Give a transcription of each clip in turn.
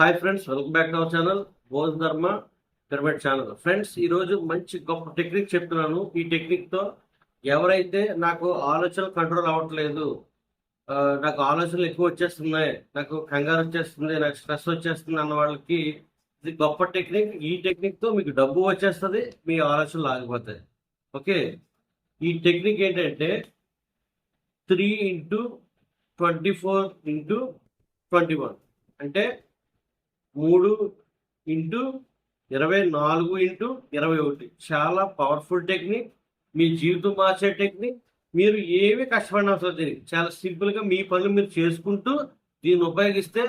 Hi friends, welcome back to our channel Bodh Dharma pyramid channel. Friends, ఈరోజు మంచి గొప్ప technique చెప్తున్నాను. ఈ టెక్నిక్తో ఎవరైతే నాకు ఆలోచనలు కంట్రోల్ అవ్వట్లేదు, నాకు ఆలోచనలు ఎక్కువ వచ్చేస్తున్నాయి, నాకు కంగారు వచ్చేస్తుంది, నాకు స్ట్రెస్ వచ్చేస్తుంది అన్న వాళ్ళకి ఇది గొప్ప టెక్నిక్. ఈ టెక్నిక్తో మీకు డబ్బు వచ్చేస్తుంది, మీ ఆలోచనలు ఆగిపోతాయి. ఓకే, ఈ టెక్నిక్ ఏంటంటే 3x24x21 అంటే 3x24x21. చాలా పవర్ఫుల్ టెక్నిక్, మీ జీవితం మార్చే టెక్నిక్. మీరు ఏమి కష్టపడిన అవసరం లేదు. చాలా సింపుల్గా మీ పనులు మీరు చేసుకుంటూ దీన్ని ఉపయోగిస్తే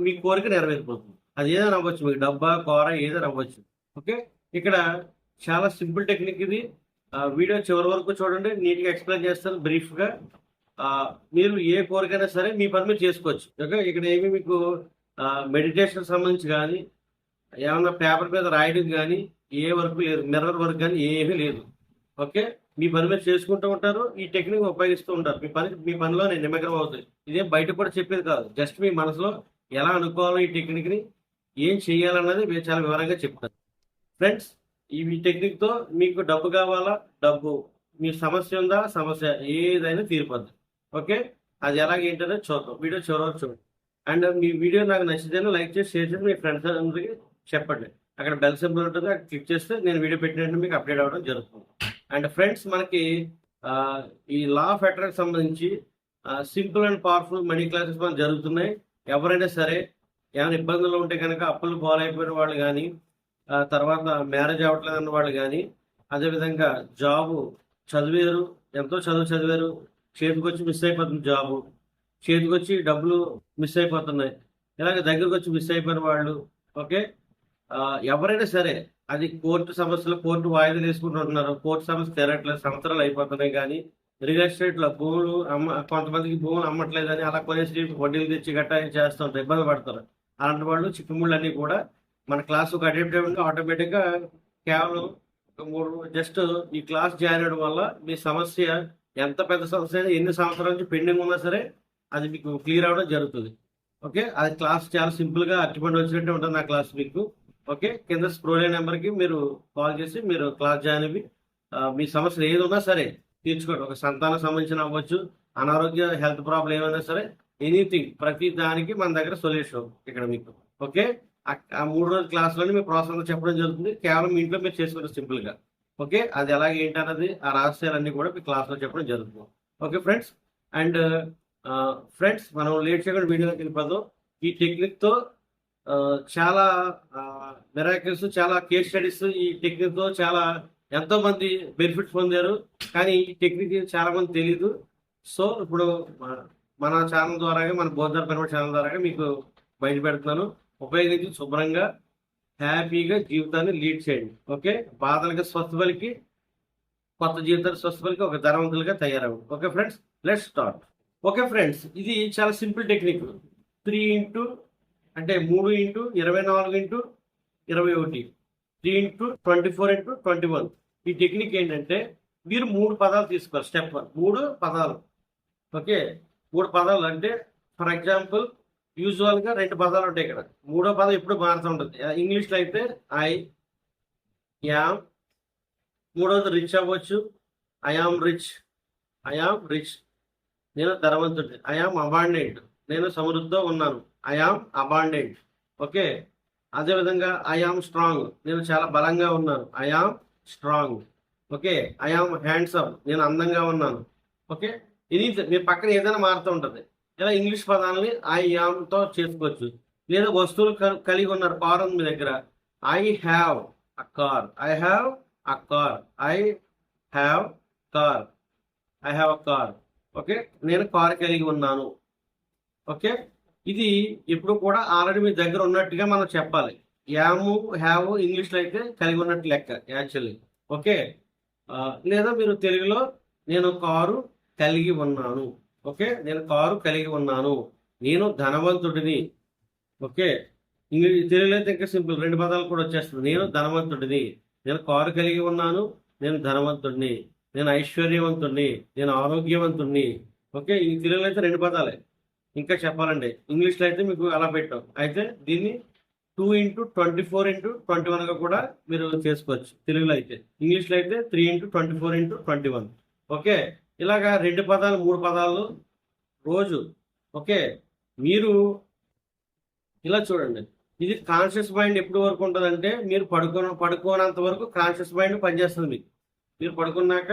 మీ కోరిక నెరవేరిపోతుంది. అది ఏదైనా అవ్వచ్చు, మీకు డబ్బా కూర ఏదైనా అవ్వచ్చు. ఓకే, ఇక్కడ చాలా సింపుల్ టెక్నిక్ ఇది. వీడియో చివరి వరకు చూడండి, నీట్గా ఎక్స్ప్లెయిన్ చేస్తాను బ్రీఫ్గా. మీరు ఏ కోరికైనా సరే మీ పని మీరు చేసుకోవచ్చు. ఓకే, ఇక్కడ ఏమి మీకు మెడిటేషన్ సంబంధించి కానీ ఏమన్నా పేపర్ మీద రాయడం కానీ ఏ వర్క్ లేదు, మిర్రర్ వర్క్ కానీ ఏమీ లేదు. ఓకే, మీ పని మీరు చేసుకుంటూ ఉంటారు, ఈ టెక్నిక్ ఉపయోగిస్తూ ఉంటారు. మీ పనిలో నేను నిమగ్నం అవుతుంది. ఇదేం బయట కూడా చెప్పేది కాదు, జస్ట్ మీ మనసులో ఎలా అనుకోవాలో ఈ టెక్నిక్ని ఏం చేయాలన్నది మీరు చాలా వివరంగా చెప్తాను. ఫ్రెండ్స్, ఈ టెక్నిక్తో మీకు డబ్బు కావాలా, డబ్బు, మీ సమస్య ఉందా, సమస్య ఏదైనా తీరిపోద్ది. ఓకే, అది ఎలాగేంటనే చూద్దాం. వీడియో చివరి వరకు చూడండి. అండ్ మీ వీడియో నాకు నచ్చితేనే లైక్ చేసి షేర్ చేసి మీ ఫ్రెండ్స్ అందరికీ చెప్పండి. అక్కడ బెల్ సింబల్ ఉంటుంది, అక్కడ క్లిక్ చేస్తే నేను వీడియో పెట్టినట్టు మీకు అప్డేట్ అవ్వడం జరుగుతుంది. అండ్ ఫ్రెండ్స్, మనకి ఈ లా ఆఫ్ అట్రాక్షన్ సంబంధించి simple and powerful money classes మనకు జరుగుతున్నాయి. ఎవరైనా సరే ఏమైనా ఇబ్బందులు ఉంటే కనుక, అప్పులు పాలైపోయిన వాళ్ళు కానీ, తర్వాత మ్యారేజ్ అవ్వట్లేదు అన్న వాళ్ళు కానీ, అదేవిధంగా జాబు చదివారు, ఎంతో చదివారు, చేతికి వచ్చి మిస్ అయిపోతుంది జాబు, చేతికి వచ్చి డబ్బులు మిస్ అయిపోతున్నాయి, ఇలాగ దగ్గరకు వచ్చి మిస్ అయిపోయిన వాళ్ళు. ఓకే, ఎవరైనా సరే అది కోర్టు సమస్యలు, కోర్టు వాయిదాలు వేసుకుంటున్నారు, కోర్టు సమస్య తీరట్లేదు, సంవత్సరాలు అయిపోతున్నాయి. కానీ రియల్ ఎస్టేట్లో భూములు కొంతమందికి భూములు అమ్మట్లేదని అలా కొనేసి వడ్డీలు తెచ్చి గట్టా చేస్తుంటారు, ఇబ్బంది పడతారు. అలాంటి వాళ్ళు చిక్కుముళ్ళు అన్నీ కూడా మన క్లాసుకు అడాప్ట్ అయ్యి ఆటోమేటిక్గా కేవలం జస్ట్ ఈ క్లాస్ జాయిన్ అవ్వడం వల్ల మీ సమస్య ఎంత పెద్ద సమస్య అయినా, ఎన్ని సంవత్సరాల నుంచి పెండింగ్ ఉన్నా సరే అది మీకు క్లియర్ అవ్వడం జరుగుతుంది. ఓకే, అది క్లాస్ చాలా సింపుల్గా అట్టిపండి వచ్చినట్టే ఉంటుంది నా క్లాస్ మీకు. ఓకే, కింద స్క్రోల్ అయిన నెంబర్కి మీరు కాల్ చేసి మీరు క్లాస్ జాయిన్ అయ్యి మీ సమస్యలు ఏది ఉన్నా సరే తీర్చుకోండి. ఒక సంతానం సంబంధించిన అవ్వచ్చు, అనారోగ్య హెల్త్ ప్రాబ్లం ఏమైనా సరే, ఎనీథింగ్, ప్రతి దానికి మన దగ్గర సొల్యూషన్ ఇక్కడ మీకు. ఓకే, ఆ 3 రోజుల క్లాస్లోనే మీ ప్రాసెస్ చెప్పడం జరుగుతుంది. కేవలం మీ ఇంట్లో మీరు చేసుకుంటారు సింపుల్గా. ఓకే, అది ఎలాగ ఏంటన్నది ఆ రహస్యాలన్నీ కూడా మీ క్లాస్లో చెప్పడం జరుగుతుంది. ఓకే ఫ్రెండ్స్, అండ్ ఫ్రెండ్స్, మనం లేట్ చేయకుండా వీడియోలోకి వెళ్ళిపోదాం. ఈ టెక్నిక్తో చాలా మిరాకిల్స్, చాలా కేస్ స్టడీస్ ఈ టెక్నిక్తో చాలా ఎంతో మంది బెనిఫిట్స్ పొందారు. కానీ ఈ టెక్నిక్ చాలా మంది తెలీదు. సో ఇప్పుడు మన ఛానల్ ద్వారా, మన బోధ పిరమిడ్ ఛానల్ ద్వారా మీకు బయట పెడుతున్నాను. ఉపయోగించి శుభ్రంగా హ్యాపీగా జీవితాన్ని లీడ్ చేయండి. ఓకే, బాధలుగా స్వస్థపలికి, కొత్త జీవితాన్ని స్వస్థపలికి ఒక ధనవంతులుగా తయారవ్వండి. Okay friends, let's start. Okay friends, ఇది చాలా సింపుల్ టెక్నిక్. 3 అంటే 3x24x21, 3x24x21. ఈ టెక్నిక్ ఏంటంటే మీరు 3 పదాలు తీసుకోవాలి. స్టెప్ 1, 3 పదాలు. ఓకే, 3 పదాలు అంటే ఫర్ ఎగ్జాంపుల్ యూజువల్గా 2 పదాలు ఉంటాయి ఇక్కడ. 3వ పదం ఎప్పుడు మారుతూ ఉంటుంది. ఇంగ్లీష్లో అయితే ఐ యామ్, 3వది రిచ్ అవ్వచ్చు, ఐ యామ్ రిచ్, నేను ధనవంతుడి. ఐ యామ్ అబాండెంట్, నేను సమృద్ధితో ఉన్నాను, ఐ యామ్ అబాండెంట్. ఓకే, అదేవిధంగా ఐ యామ్ స్ట్రాంగ్, నేను చాలా బలంగా ఉన్నాను, I am strong. Okay, I am handsome, నేను అందంగా ఉన్నాను. ఓకే, ఇది మీ పక్కన ఏదైనా మారుతూ ఉంటుంది. ఇలా ఇంగ్లీష్ పదాలని ఐ యామ్తో చేసుకోవచ్చు. లేదా వస్తువులు కలిగి ఉన్నారు, కార్ ఉంది మీ దగ్గర, I have a car, I have a car, I have car, I have a car. Okay, నేను కార్ కలిగి ఉన్నాను. ఓకే, ఇది ఎప్పుడు కూడా ఆల్రెడీ మీ దగ్గర ఉన్నట్టుగా మనం చెప్పాలి. యాము హ్యావ్ ఇంగ్లీష్లో అయితే కలిగి ఉన్నట్టు లెక్క యాక్చువల్లీ. ఓకే, లేదా మీరు తెలుగులో నేను కారు కలిగి ఉన్నాను. ఓకే, నేను కారు కలిగి ఉన్నాను, నేను ధనవంతుడిని. ఓకే, తెలుగులో అయితే ఇంకా సింపుల్, 2 పదాలు కూడా వచ్చేస్తుంది. నేను ధనవంతుడిని, నేను కారు కలిగి ఉన్నాను, నేను ధనవంతుడిని, నేను ఐశ్వర్యవంతుడిని, నేను ఆరోగ్యవంతుడిని. ఓకే, ఈ తెలుగులో అయితే 2 పదాలే. ఇంకా చెప్పాలండి ఇంగ్లీష్లో అయితే మీకు అలా పెట్టాం. అయితే దీన్ని 2x24x21గా కూడా మీరు చేసుకోవచ్చు తెలుగులో అయితే. ఇంగ్లీష్లో అయితే 3x24x21. ఓకే, ఇలాగా 2 పదాలు 3 పదాలు రోజు. ఓకే, మీరు ఇలా చూడండి. ఇది కాన్షియస్ మైండ్ ఎప్పటి వరకు ఉంటుందంటే మీరు పడుకోనంత వరకు కాన్షియస్ మైండ్ పనిచేస్తుంది మీకు. మీరు పడుకున్నాక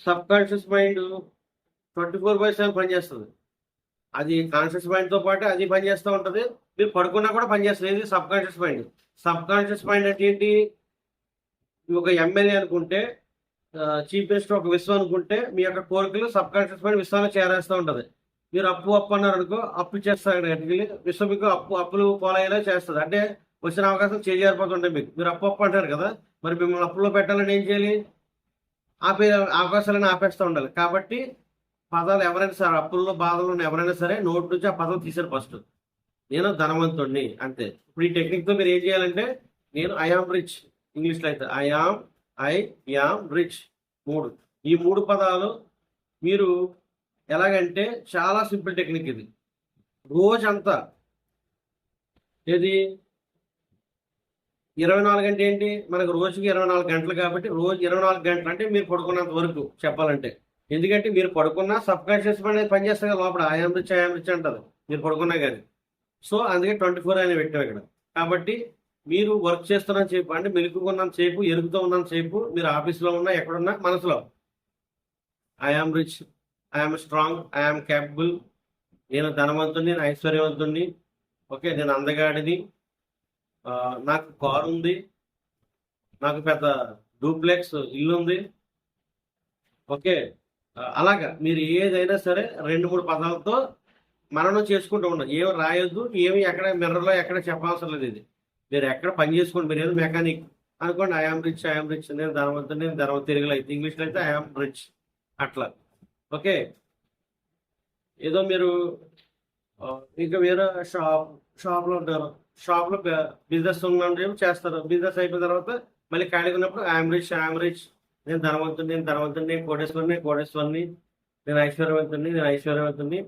సబ్ కాన్షియస్ మైండ్ 24/7 పనిచేస్తుంది. అది కాన్షియస్ మైండ్తో పాటు అది పనిచేస్తూ ఉంటుంది. మీరు పడుకున్నా కూడా పనిచేస్తుంది. ఇది sub conscious mind. Sub conscious mind అంటే ఏంటి? ఒక ఎమ్మెల్యే అనుకుంటే, చీఫ్ మినిస్టర్ ఒక విశ్వం అనుకుంటే, మీ యొక్క కోరికలు సబ్ కాన్షియస్ మైండ్ విశ్వాన్ని చేరేస్తూ ఉంటుంది. మీరు అప్పు అన్నారు అనుకో, అప్పు చేస్తాడు విశ్వం మీకు అప్పులు పోలయ్యేలా చేస్తుంది. అంటే వచ్చిన అవకాశం చేజారిపోతుంటాయి మీకు. మీరు అప్పు అంటారు కదా, మరి మిమ్మల్ని అప్పులో పెట్టాలని ఏం చేయాలి? అవకాశాలను ఆపేస్తూ ఉండాలి. కాబట్టి పదాలు ఎవరైనా సరే, అప్పుల్లో బాధలు ఉన్న ఎవరైనా సరే నోటి నుంచి ఆ పదం తీసారు ఫస్ట్. నేను ధనవంతుడిని అంతే. ఇప్పుడు ఈ టెక్నిక్తో మీరు ఏం చేయాలంటే, నేను ఐ ఆమ్ రిచ్, ఇంగ్లీష్లో అయితే ఐ యామ్ రిచ్. 3 ఈ 3 పదాలు మీరు ఎలాగంటే చాలా సింపుల్ టెక్నిక్ ఇది. రోజంతా ఏది 24 అంటే ఏంటి? మనకు రోజుకి 24 గంటలు కాబట్టి రోజు 24 గంటలు అంటే మీరు పడుకున్నంత వరకు చెప్పాలంటే. ఎందుకంటే మీరు పడుకున్నా సబ్ కాన్షియస్ అనేది పనిచేస్తుంది కదా లోపల. ఐఎమ్ రిచ్ అంటారు మీరు పడుకున్నా కానీ. సో అందుకే 24 అని పెట్టాం ఇక్కడ. కాబట్టి మీరు వర్క్ చేస్తున్నంత సేపు, అంటే మెలుకున్నంత సేపు, ఎరుగుతూ ఉన్నంత సేపు, మీరు ఆఫీస్లో ఉన్నా ఎక్కడున్నా మనసులో I am rich, I am strong, I am capable, నేను ధనవంతుడిని, నేను ఐశ్వర్యవంతుడిని, ఓకే, నేను అందగాడిని, నాకు కారు ఉంది, నాకు పెద్ద డూప్లెక్స్ ఇల్లు ఉంది. ఓకే, అలాగా మీరు ఏదైనా సరే 2-3 పదాలతో మననం చేసుకుంటూ ఉండాలి. ఏమి రాయొద్దు, ఏమి ఎక్కడ మిర్రర్లో ఎక్కడ చెప్పవసరం లేదు. ఇది మీరు ఎక్కడ పని చేసుకోండి. మీరు ఏదో మెకానిక్ అనుకోండి, ఐఆమ్ రిచ్, నేను ధనవంతుని, నేను ధనవంతు. తెలుగులో అయితే, ఇంగ్లీష్లో అయితే ఐఆమ్ రిచ్ అట్లా. ఓకే, ఏదో మీరు ఇంకా వేరే షాప్లో ఉంటారు, షాప్లో బిజినెస్ ఉన్నప్పుడు చేస్తారు. బిజినెస్ అయిపోయిన తర్వాత మళ్ళీ ఖాళీగా ఉన్నప్పుడు ఐఆమ్ రిచ్, నేను ధనవంతుని, నేను కోటేశ్వరిని, నేను ఐశ్వర్యవంతుని.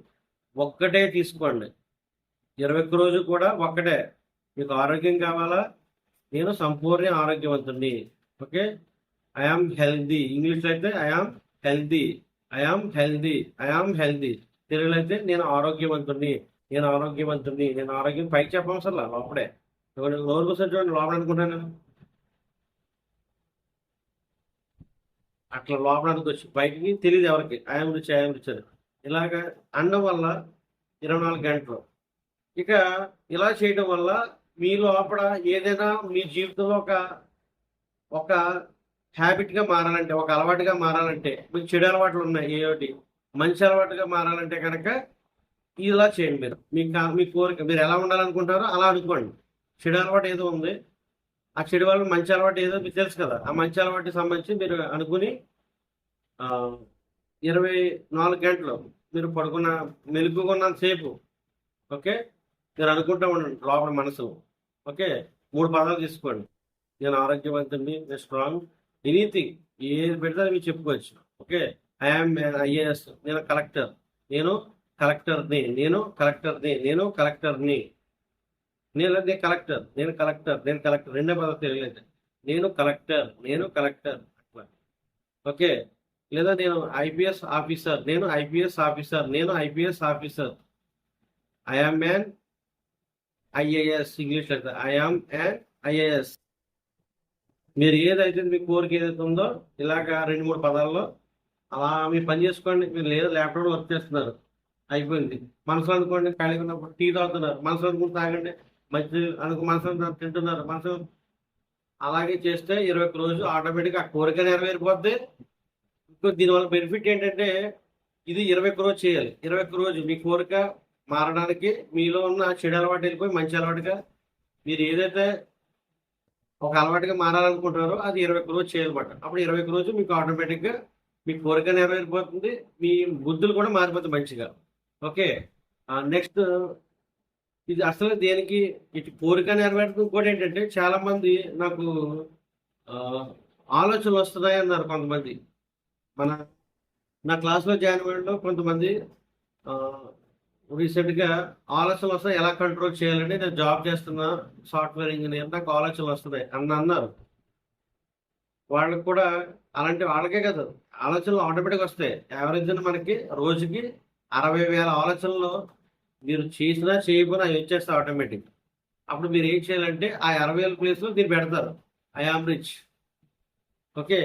ఒక్కటే తీసుకోండి. 21 రోజు కూడా ఒక్కటే. మీకు ఆరోగ్యం కావాలా? నేను సంపూర్ణ ఆరోగ్యవంతుడిని. ఓకే, ఐఆమ్ హెల్దీ, ఇంగ్లీష్లో అయితే ఐఆమ్ హెల్దీ. తెలుగులో అయితే నేను ఆరోగ్యవంతుడిని. నేను ఆరోగ్యం పైకి చెప్పవసరం లోపడే. నోరు కోసం చూడండి, లోపల అనుకుంటాను అట్లా లోపల అనుకోవచ్చు, బయటికి తెలియదు ఎవరికి. ఐఆమ్ రిచ్ అని ఇలాగా అనడం వల్ల 24 గంటలు. ఇక ఇలా చేయడం వల్ల మీ లోపల ఏదైనా మీ జీవితంలో ఒక హ్యాబిట్గా మారాలంటే, ఒక అలవాటుగా మారాలంటే, మీకు చెడు అలవాట్లు ఉన్నాయి ఏమిటి, మంచి అలవాటుగా మారాలంటే కనుక ఇలా చేయండి. మీరు మీ కోరిక, మీరు ఎలా ఉండాలనుకుంటారో అలా అనుకోండి. చెడు అలవాటు ఏదో ఉంది, ఆ చెడు వల్ల మంచి అలవాటు ఏదో మీకు తెలుసు కదా. ఆ మంచి అలవాటుకి సంబంధించి మీరు అనుకుని 24 గంటలు మీరు మెలుగుకున్నంత సేపు, ఓకే, మీరు అనుకుంటా ఉండండి లోపల మనసు. ఓకే, 3 పదాలు తీసుకోండి. నేను ఆరోగ్యవంతుడిని, నేను స్ట్రాంగ్, ఎనీథింగ్ ఏది పెడితే మీరు చెప్పుకోవచ్చు. ఓకే, ఐఆమ్ ఐఏఎస్, నేను కలెక్టర్ని, నేను కలెక్టర్. 2 పదాలు తెలియలేదు. నేను కలెక్టర్ అట్లా. ఓకే, లేదా నేను IPS officer, I am man IAS, English అయితే ఐఆమ్ యాన్ ఐఏఎస్. మీరు ఏదైతే మీ కోరిక ఏదైతే ఉందో ఇలాగా 2-3 పదాల్లో అలా మీరు పని చేసుకోండి. మీరు లేదా ల్యాప్టాప్ వర్క్ చేస్తున్నారు, అయిపోయింది. మనసులో అనుకోండి, ఖాళీగా ఉన్నప్పుడు టీ తాగుతున్నారు, మనసులో అనుకుని తాగండి. మంచి మనసులో తింటున్నారు, మనసు. అలాగే చేస్తే 21 రోజు ఆటోమేటిక్గా ఆ కోరిక నెరవేరిపోద్ది. దీనివల్ల బెనిఫిట్ ఏంటంటే, ఇది 21 రోజు చేయాలి. 21 రోజు మీ కోరిక మారడానికి, మీలో ఉన్న చెడు అలవాటు వెళ్ళిపోయి మంచి అలవాటుగా, మీరు ఏదైతే ఒక అలవాటుగా మారాలనుకుంటారో అది 21 రోజు చేయాలన్నమాట. అప్పుడు 21 రోజు మీకు ఆటోమేటిక్గా మీ కోరిక నెరవేరిపోతుంది, మీ బుద్ధులు కూడా మారిపోతాయి మంచిగా. ఓకే, నెక్స్ట్ ఇది అసలు దేనికి ఇటు కోరిక నెరవేరుతుంది. కూడా ఏంటంటే చాలా మంది నాకు ఆలోచనలు వస్తున్నాయి అన్నారు కొంతమంది. నా క్లాస్లో జాయిన్ అవ్వడంలో కొంతమంది రీసెంట్గా ఆలోచనలు వస్తాయి, ఎలా కంట్రోల్ చేయాలంటే నేను జాబ్ చేస్తున్నా సాఫ్ట్వేర్ ఇంజనీర్, నాకు ఆలోచనలు వస్తున్నాయి అన్నారు. వాళ్ళకి కూడా అలాంటి వాళ్ళకే కదా ఆలోచనలు ఆటోమేటిక్గా వస్తాయి. యావరేజ్ మనకి రోజుకి 60,000 ఆలోచనలు మీరు చేసినా చేయకపోయినా అవి వచ్చేస్తాయి ఆటోమేటిక్. అప్పుడు మీరు ఏం చేయాలంటే ఆ 60,000 ప్లేస్లో మీరు పెడతారు I am rich. Okay,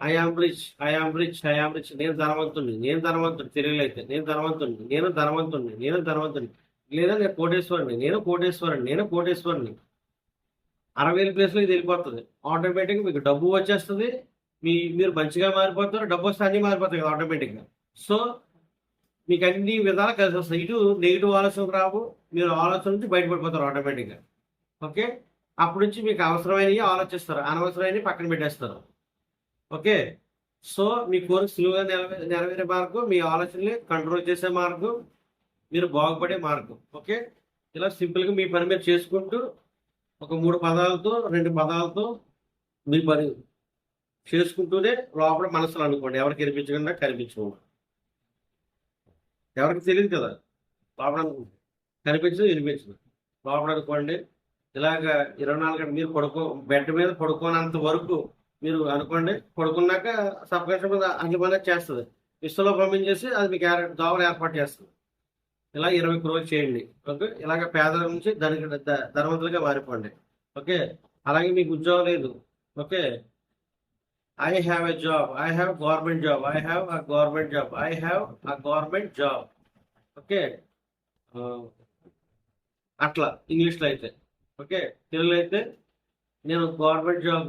I am rich, I am rich, I am rich, నేను ధనవంతుడిని, నేను ధనవంతుడు, తెలుగులో అయితే నేను ధనవంతుడిని, నేను ధనవంతుడిని, నేను ధనవంతుడిని, లేదా నేను కోటేశ్వరుని, నేను కోటేశ్వరుని, నేను కోటేశ్వరుని. 60,000 ప్లేస్లో ఇది వెళ్ళిపోతుంది ఆటోమేటిక్గా, మీకు డబ్బు వచ్చేస్తుంది, మీరు మంచిగా మారిపోతారు, డబ్బు వస్తే అన్నీ మారిపోతాయి కదా ఆటోమేటిక్గా. సో మీకు అన్ని విధాలు కలిసి వస్తాయి. ఇటు నెగిటివ్ ఆలోచనలు రావు, మీరు ఆలోచన నుంచి బయటపడిపోతారు ఆటోమేటిక్గా. ఓకే, అప్పటి నుంచి మీకు అవసరమైనవి ఆలోచిస్తారు, అనవసరమైనవి పక్కన పెట్టేస్తారు. ఓకే, సో మీ కోరిక సులువుగా నెరవేరే మార్గం, మీ ఆలోచనని కంట్రోల్ చేసే మార్గం, మీరు బాగుపడే మార్గం. ఓకే, ఇలా సింపుల్గా మీ పని మీరు చేసుకుంటూ ఒక 3 పదాలతో 2 పదాలతో మీ పని చేసుకుంటూనే లోపల మనసులో అనుకోండి, ఎవరికి కనిపించకుండా కనిపించుకోండి. ఎవరికి తెలియదు కదా, లోపల కనిపించదు వినిపించదు, లోపల అనుకోండి. ఇలాగా 24 గంటలు మీరు బెడ్ మీద పడుకోనంత వరకు మీరు అనుకోండి. పడుకున్నాక సబ్కాన్షియస్ మీద అగ్నిపనే చేస్తుంది, విశ్వలో పంపించేసి అది మీకు దోవలు ఏర్పాటు చేస్తుంది. ఇలా 20 రోజులు చేయండి. ఓకే, ఇలాగ పేదల నుంచి ధనవంతులుగా మారిపోండి. ఓకే, అలాగే మీకు ఉద్యోగం లేదు. Okay, I have a job, I have government job, I have a government job, I have a government job. Okay, అట్లా ఇంగ్లీష్లో అయితే. ఓకే, తెలుగులో అయితే నేను గవర్నమెంట్ జాబ్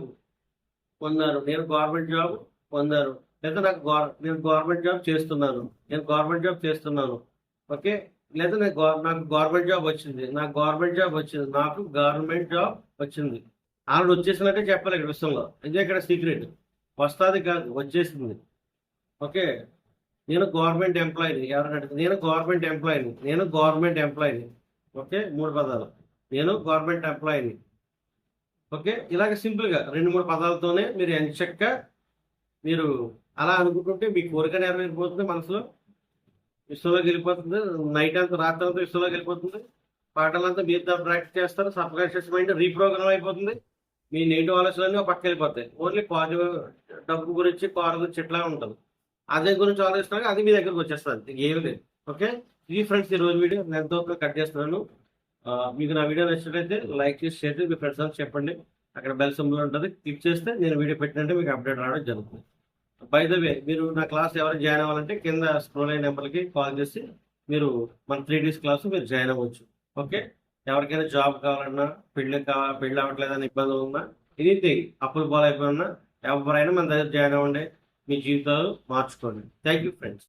పొందారు, నేను గవర్నమెంట్ జాబ్ పొందారు, లేదా నేను గవర్నమెంట్ జాబ్ చేస్తున్నాను, నేను గవర్నమెంట్ జాబ్ చేస్తున్నాను. ఓకే, లేదా నాకు గవర్నమెంట్ జాబ్ వచ్చింది, నాకు గవర్నమెంట్ జాబ్ వచ్చింది, నాకు గవర్నమెంట్ జాబ్ వచ్చింది. ఆల్రెడీ వచ్చేసినట్టే చెప్పాలి ఇక్కడ విషయంలో, ఇదే ఇక్కడ సీక్రెట్. వస్తుంది కాదు, వచ్చేసింది. ఓకే, నేను గవర్నమెంట్ ఎంప్లాయీని, ఎవరైనా అడిగితే నేను గవర్నమెంట్ ఎంప్లాయీని, నేను గవర్నమెంట్ ఎంప్లాయీని. ఓకే, 3 పదాలు, నేను గవర్నమెంట్ ఎంప్లాయీని. ఓకే, ఇలాగ సింపుల్గా 2-3 పదాలతోనే మీరు ఎంచక్కా మీరు అలా అనుకుంటుంటే మీ కోరిక నెరవేరిపోతుంది, మనసులో విశ్వంలోకి వెళ్ళిపోతుంది. నైట్ అంతా రాత్రి అంతా విశ్వంలోకి వెళ్ళిపోతుంది. పాటలంతా మీరు ప్రాక్టీస్ చేస్తారు, సబ్కాన్షియస్ మైండ్ రీప్రోగ్రామ్ అయిపోతుంది. మీ నెగిటివ్ ఆలోచనలన్నీ పక్క వెళ్ళిపోతాయి. ఓన్లీ పాజిటివ్, డబ్బు గురించి, కారు గురించి ఇట్లా ఉంటుంది. అదే గురించి ఆలోచిస్తున్నాక అది మీ దగ్గరకు వచ్చేస్తుంది, ఏమి లేదు. ఓకే, ఇది ఫ్రెండ్స్ ఈ రోజు వీడియో. నేను ఎంతో కట్ చేస్తున్నాను. మీకు నా వీడియో నచ్చినట్లయితే లైక్ చేసి షేర్ చేసి మీ ఫ్రెండ్స్ అని చెప్పండి. అక్కడ బెల్ సింబల్ ఉంటుంది, క్లిక్ చేస్తే నేను వీడియో పెట్టినట్టే మీకు అప్డేట్ రావడం జరుగుతుంది. బై ద వే, మీరు నా క్లాస్ ఎవరైనా జాయిన్ అవ్వాలంటే కింద స్క్రోల్ అయిన నెంబర్కి కాల్ చేసి మీరు మన 3 days క్లాస్ మీరు జాయిన్ అవ్వచ్చు. ఓకే, ఎవరికైనా జాబ్ కావాలన్నా, పెళ్ళి అవ్వట్లేదని ఇబ్బందులు ఉన్నా, ఎనీథింగ్ అప్పులు పాలైపోయినా ఎవరైనా మన దగ్గర జాయిన్ అవ్వండి, మీ జీవితాలు మార్చుకోండి. Thank you friends.